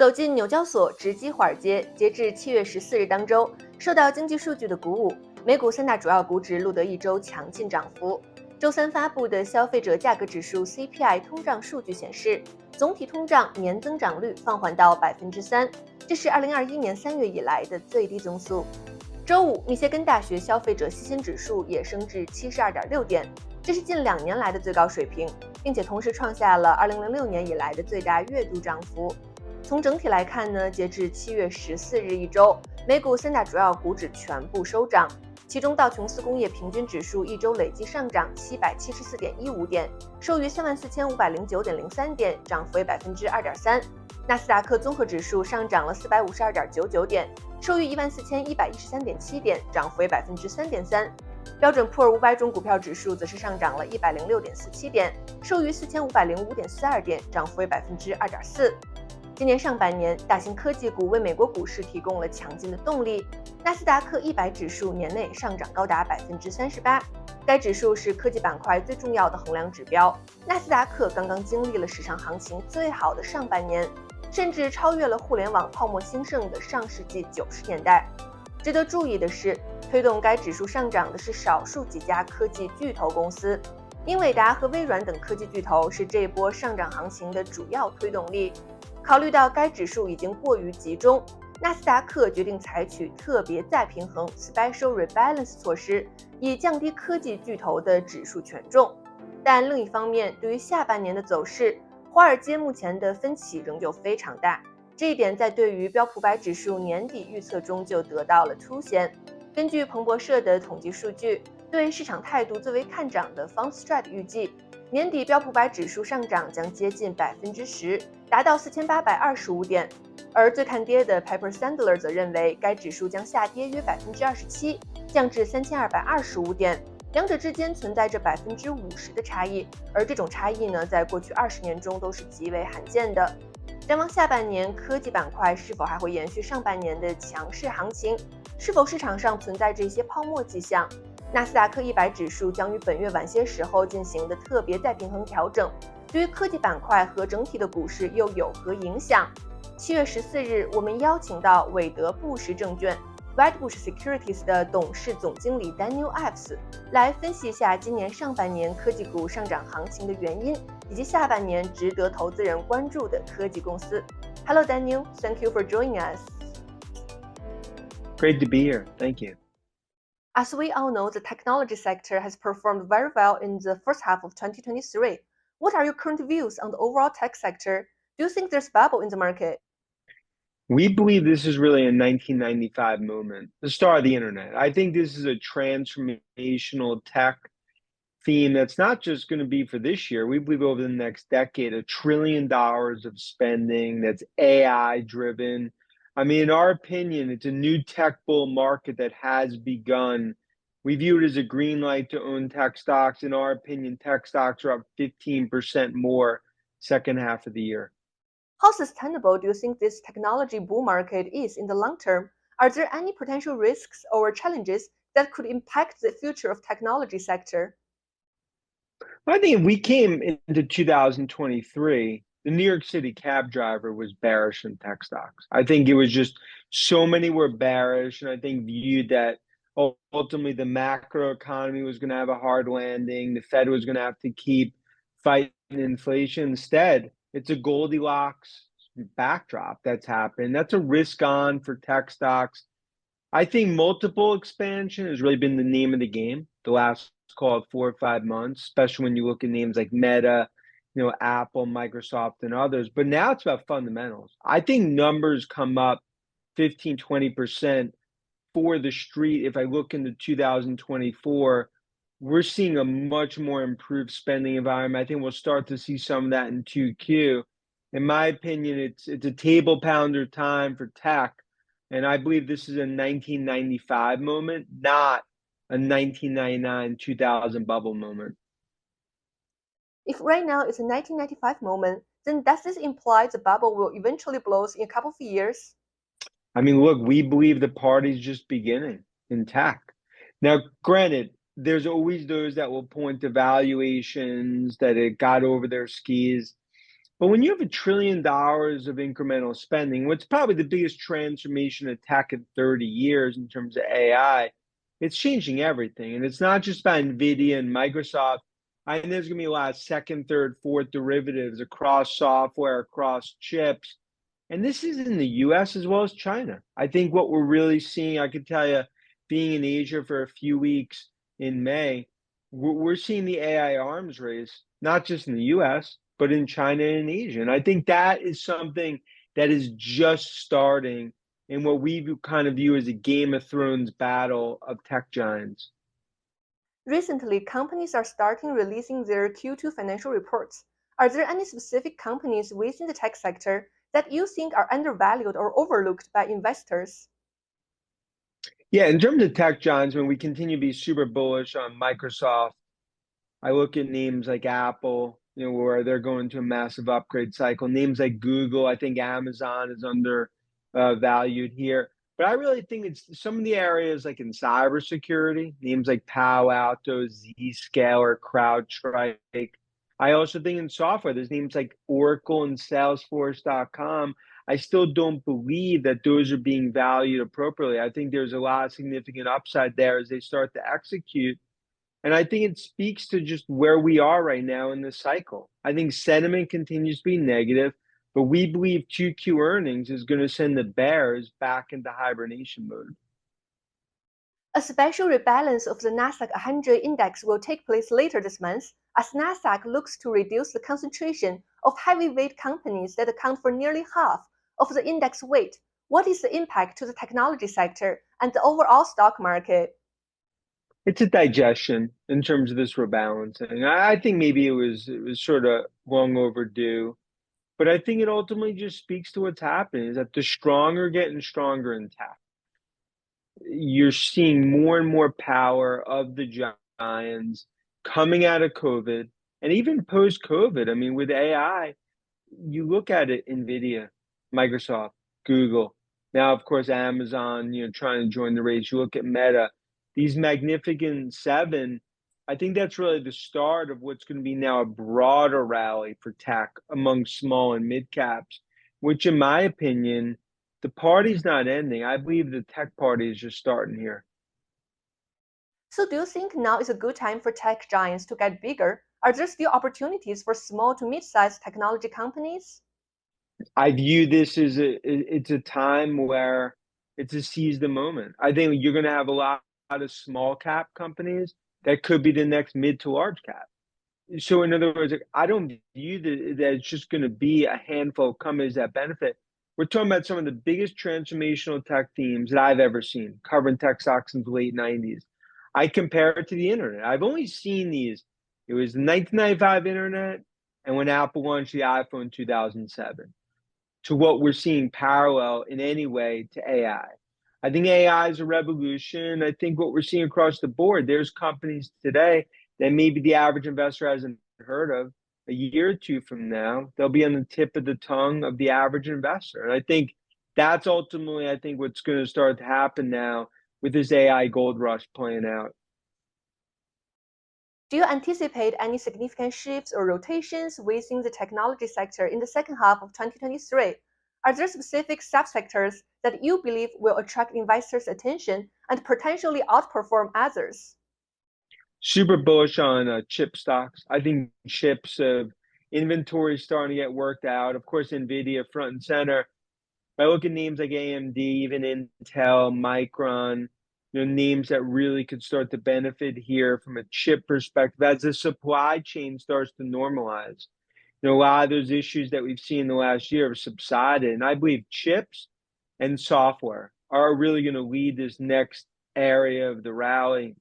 走进纽交所，直击华尔街。截至7月14日当周，受到经济数据的鼓舞，美股三大主要股指录得一周强劲涨幅。周三发布的消费者价格指数 CPI 通胀数据显示，总体通胀年增长率放缓到3%，这是2021年3月以来的最低增速。周五，密歇根大学消费者信心指数也升至72.6点，这是近2年来的最高水平，并且同时创下了2006年以来的最大月度涨幅。从整体来看呢，截至7月14日一周，美股三大主要股指全部收涨，其中道琼斯工业平均指数一周累计上涨774.15点，收于34509.03点，涨幅为2.3%。纳斯达克综合指数上涨了452.99点，收于14113.7点，涨幅为3.3%。标准普尔500种股票指数则是上涨了106.47点，收于4505.42点，涨幅为2.4%。今年上半年，大型科技股为美国股市提供了强劲的动力。纳斯达克100指数年内上涨高达38%，该指数是科技板块最重要的衡量指标。纳斯达克刚刚经历了史上行情最好的上半年，甚至超越了互联网泡沫兴盛的上世纪90年代。值得注意的是，推动该指数上涨的是少数几家科技巨头公司，英伟达和微软等科技巨头是这波上涨行情的主要推动力。考虑到该指数已经过于集中，纳斯达克决定采取特别再平衡 （Special Rebalance） 措施，以降低科技巨头的指数权重。但另一方面，对于下半年的走势，华尔街目前的分歧仍旧非常大。这一点在对于标普500指数年底预测中就得到了凸显。根据彭博社的统计数据，对市场态度最为看涨的 Frontline 预计，年底标普500指数上涨将接近10%，达到4825点，而最看跌的 Piper Sandler 则认为该指数将下跌约27%，降至3225点。两者之间存在着50%的差异，而这种差异呢，在过去20年中都是极为罕见的。展望下半年，科技板块是否还会延续上半年的强势行情？是否市场上存在着一些泡沫迹象？纳斯达克100指数将于本月晚些时候进行的特别再平衡调整，对于科技板块和整体的股市又有何影响？7月14日，我们邀请到韦德布什证券 Wedbush Securities 的董事总经理 Ives 来分析一下今年上半年科技股上涨行情的原因，以及下半年值得投资人关注的科技公司。Hello Daniel, thank you for joining us. Great to be here. Thank you. As we all know, the technology sector has performed very well in the first half of 2023. What are your current views on the overall tech sector? Do you think there's a bubble in the market? We believe this is really a 1995 moment, the start of the internet. I think this is a transformational tech theme that's not just going to be for this year. We believe over the next decade, $1 trillion of spending that's AI driven. I mean, in our opinion, it's a new tech bull market that has begun. We view it as a green light to own tech stocks. In our opinion, tech stocks are up 15% more second half of the year. How sustainable do you think this technology bull market is in the long term? Are there any potential risks or challenges that could impact the future of technology sector? I think if we came into 2023, the New York City cab driver was bearish in tech stocks. I think it was just so many were bearish, and I think viewed that ultimately the macro economy was going to have a hard landing. The Fed was going to have to keep fighting inflation. Instead, it's a Goldilocks backdrop that's happened. That's a risk on for tech stocks. I think multiple expansion has really been the name of the game the last, call it 4 or 5 months, especially when you look at names like Meta, Apple, Microsoft, and others. But now it's about fundamentals. I think numbers come up 15, 20% for the street. If I look into 2024, we're seeing a much more improved spending environment. I think we'll start to see some of that in 2Q. In my opinion, it's a table pounder time for tech. And I believe this is a 1995 moment, not a 1999-2000 bubble moment. If right now it's a 1995 moment, then does this imply the bubble will eventually blow in a couple of years? I mean, look, we believe the party's just beginning in tech. Now, granted, there's always those that will point to valuations that it got over their skis. But when you have $1 trillion of incremental spending, what's probably the biggest transformation of tech in 30 years in terms of AI, it's changing everything. And it's not just about NVIDIA and Microsoft. I think there's going to be a lot of second, third, fourth derivatives across software, across chips. And this is in the US as well as China. I think what we're really seeing, I could tell you, being in Asia for a few weeks in May, we're seeing the AI arms race, not just in the US, but in China and Asia. And I think that is something that is just starting in what we kind of view as a Game of Thrones battle of tech giants. Recently, companies are starting releasing their Q2 financial reports. Are there any specific companies within the tech sector that you think are undervalued or overlooked by investors? Yeah, in terms of tech giants, when we continue to be super bullish on Microsoft, I look at names like Apple, where they're going to a massive upgrade cycle. Names like Google, I think Amazon is under valued here. But I really think it's some of the areas like in cybersecurity, names like Palo Alto, Zscaler, CrowdStrike. I also think in software, there's names like Oracle and Salesforce.com. I still don't believe that those are being valued appropriately. I think there's a lot of significant upside there as they start to execute. And I think it speaks to just where we are right now in the cycle. I think sentiment continues to be negative, but we believe 2Q earnings is going to send the bears back into hibernation mode. A special rebalance of the Nasdaq 100 index will take place later this month as Nasdaq looks to reduce the concentration of heavyweight companies that account for nearly half of the index weight. What is the impact to the technology sector and the overall stock market? It's a digestion in terms of this rebalancing. I think maybe it was sort of long overdue, but I think it ultimately just speaks to what's happening is that the strong are getting stronger in tech. You're seeing more and more power of the giants coming out of COVID and even post COVID. I mean, with AI, you look at it, NVIDIA, Microsoft, Google, now, of course, Amazon, trying to join the race. You look at Meta, these magnificent seven. I think that's really the start of what's going to be now a broader rally for tech among small and mid caps, which, in my opinion, the party's not ending. I believe the tech party is just starting here. So do you think now is a good time for tech giants to get bigger? Are there still opportunities for small to mid-sized technology companies? I view this as it's a time where it's a seize the moment. I think you're going to have a lot of small cap companies that could be the next mid to large cap. So in other words, like, I don't view that it's just going to be a handful of companies that benefit. We're talking about some of the biggest transformational tech themes that I've ever seen, covering tech stocks since the late 90s. I compare it to the internet. I've only seen these. It was the 1995 internet and when Apple launched the iPhone in 2007 to what we're seeing parallel in any way to AI. I think AI is a revolution. I think what we're seeing across the board, there's companies today that maybe the average investor hasn't heard of. A year or two from now, they'll be on the tip of the tongue of the average investor. And I think that's ultimately, I think, what's going to start to happen now with this AI gold rush playing out. Do you anticipate any significant shifts or rotations within the technology sector in the second half of 2023? Are there specific subsectors that you believe will attract investors' attention and potentially outperform others? Super bullish on chip stocks. I think chips inventory starting to get worked out. Of course, NVIDIA front and center. I look at names like AMD, even Intel, Micron, names that really could start to benefit here from a chip perspective as the supply chain starts to normalize. A lot of those issues that we've seen in the last year have subsided, and I believe chips and software are really going to lead this next area of the rally.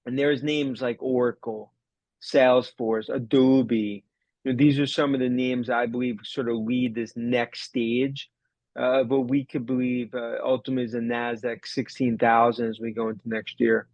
And there's names like Oracle, Salesforce, Adobe. These are some of the names I believe sort of lead this next stage. But we could believe ultimately is a NASDAQ 16,000 as we go into next year.